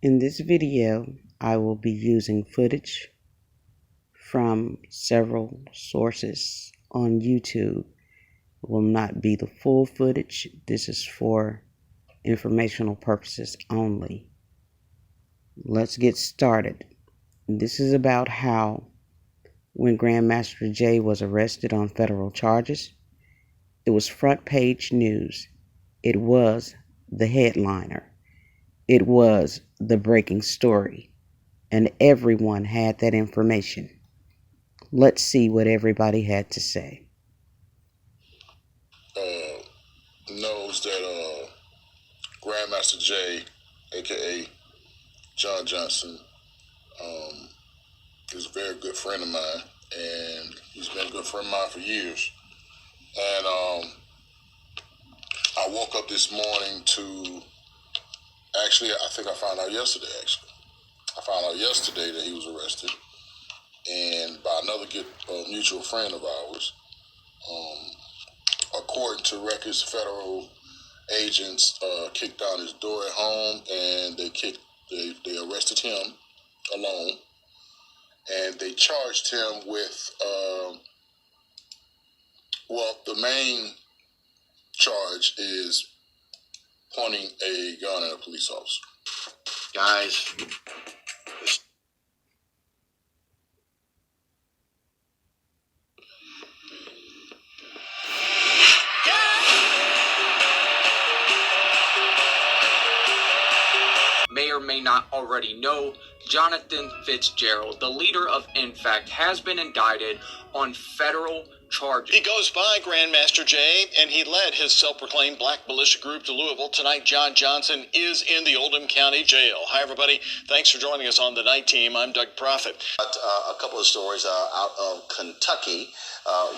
In this video, I will be using footage from several sources on YouTube. It will not be the full footage. This is for informational purposes only. Let's get started. This is about how when Grandmaster Jay was arrested on federal charges, it was front page news. It was the headliner. It was the breaking story, and everyone had that information. Let's see what everybody had to say. Knows that Grandmaster Jay, a.k.a. John Johnson, is a very good friend of mine, and he's been a good friend of mine for years. And I woke up this morning to, actually, I think I found out yesterday, I found out yesterday that he was arrested, and by another good mutual friend of ours. According to records, federal agents kicked down his door at home, and they arrested him alone, and they charged him with the main charge is pointing a gun at a police officer. Guys, may or may not already know, Jonathan Fitzgerald, the leader of Nfac, has been indicted on federal charges. He goes by Grandmaster Jay, and he led his self-proclaimed black militia group to Louisville. Tonight, John Johnson is in the Oldham County Jail. Hi, everybody. Thanks for joining us on the Night Team. I'm Doug Prophet. a couple of stories out of Kentucky.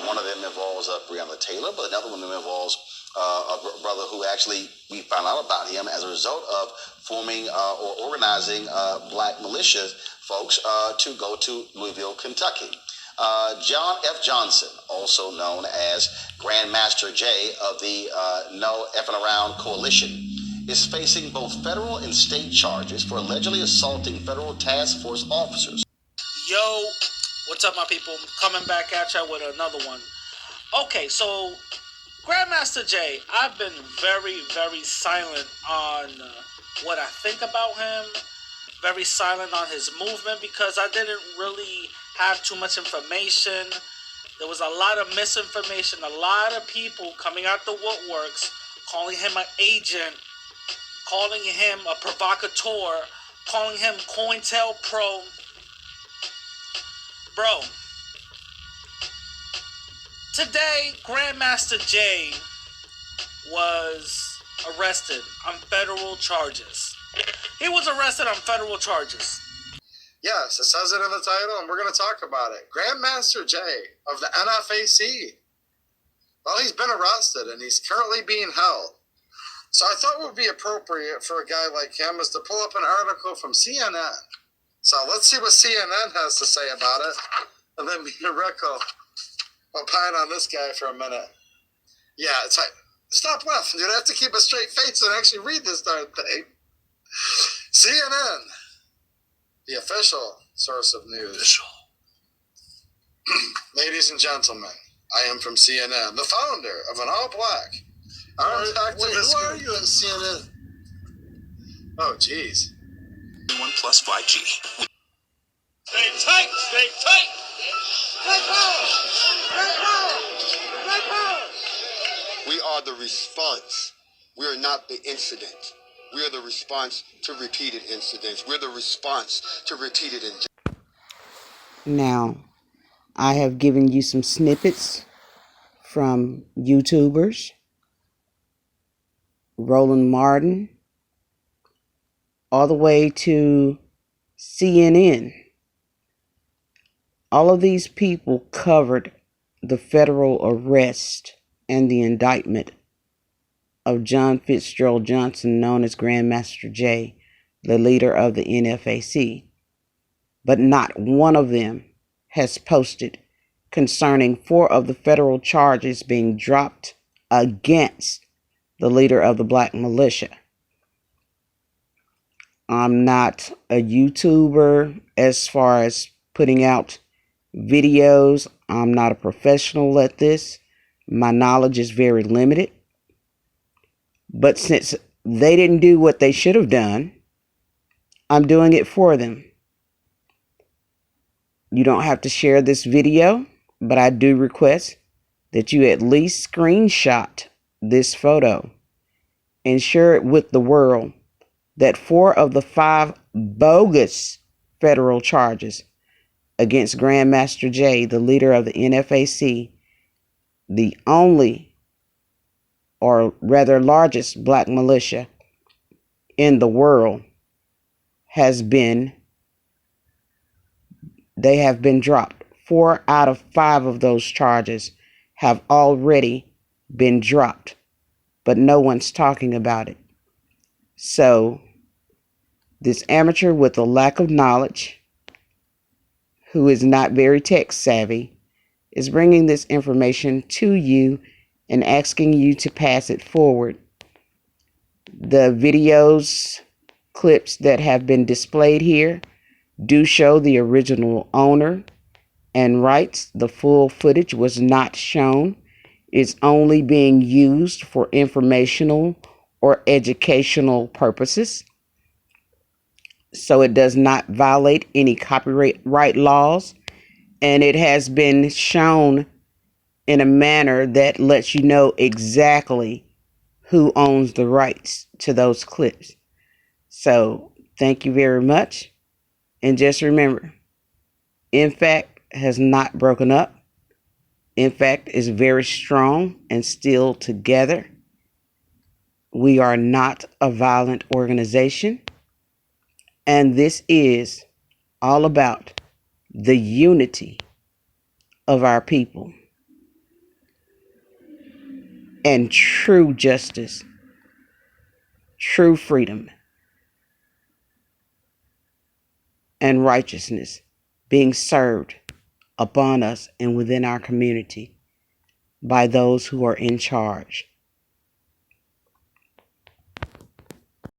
One of them involves Breonna Taylor, but another one involves a brother who actually we found out about him as a result of forming or organizing black militia folks to go to Louisville, Kentucky. John F. Johnson, also known as Grandmaster Jay of the No Effing Around Coalition, is facing both federal and state charges for allegedly assaulting federal task force officers. Yo, what's up, my people? Coming back at you with another one. Okay, so Grandmaster Jay, I've been very, very silent on what I think about him, very silent on his movement, because I didn't really have too much information. There was a lot of misinformation, a lot of people coming out the woodworks, calling him an agent, calling him a provocateur, calling him COINTELPRO. Bro, today, Grandmaster Jay was arrested on federal charges. He was arrested on federal charges. Yes, it says it in the title, and we're going to talk about it. Grandmaster Jay of the Nfac. Well, he's been arrested, and he's currently being held. So I thought what would be appropriate for a guy like him is to pull up an article from CNN. So let's see what CNN has to say about it, and then me and Rick will opine on this guy for a minute. Yeah, it's like, stop laughing, dude. I have to keep a straight face and actually read this darn thing. CNN. The official source of news. Ladies and gentlemen, I am from CNN, the founder of an all-black armed activist. Who are you at CNN? Oh, jeez. 1 plus 5G. Stay tight! Stay tight! Stay power! Stay power! Stay power! We are the response. We are not the incident. We are the response to repeated incidents. We're the response to repeated injustice. Now, I have given you some snippets from YouTubers, Roland Martin, all the way to CNN. All of these people covered the federal arrest and the indictment of John Fitzgerald Johnson, known as Grandmaster Jay, the leader of the Nfac. But not one of them has posted concerning 4 of the federal charges being dropped against the leader of the black militia. I'm not a YouTuber as far as putting out videos. I'm not a professional at this. My knowledge is very limited. But since they didn't do what they should have done, I'm doing it for them. You don't have to share this video, but I do request that you at least screenshot this photo and share it with the world that 4 of the 5 bogus federal charges against Grandmaster Jay, the leader of the Nfac, the only, or rather largest, black militia in the world, they have been dropped. 4 out of 5 of those charges have already been dropped, but no one's talking about it. So this amateur with a lack of knowledge, who is not very tech savvy, is bringing this information to you and asking you to pass it forward. The videos, clips that have been displayed here do show the original owner and rights. The full footage was not shown. It's only being used for informational or educational purposes. So it does not violate any copyright laws, and it has been shown in a manner that lets you know exactly who owns the rights to those clips. So thank you very much. And just remember, Nfac has not broken up. Nfac is very strong and still together. We are not a violent organization. And this is all about the unity of our people and true justice, true freedom, and righteousness being served upon us and within our community by those who are in charge.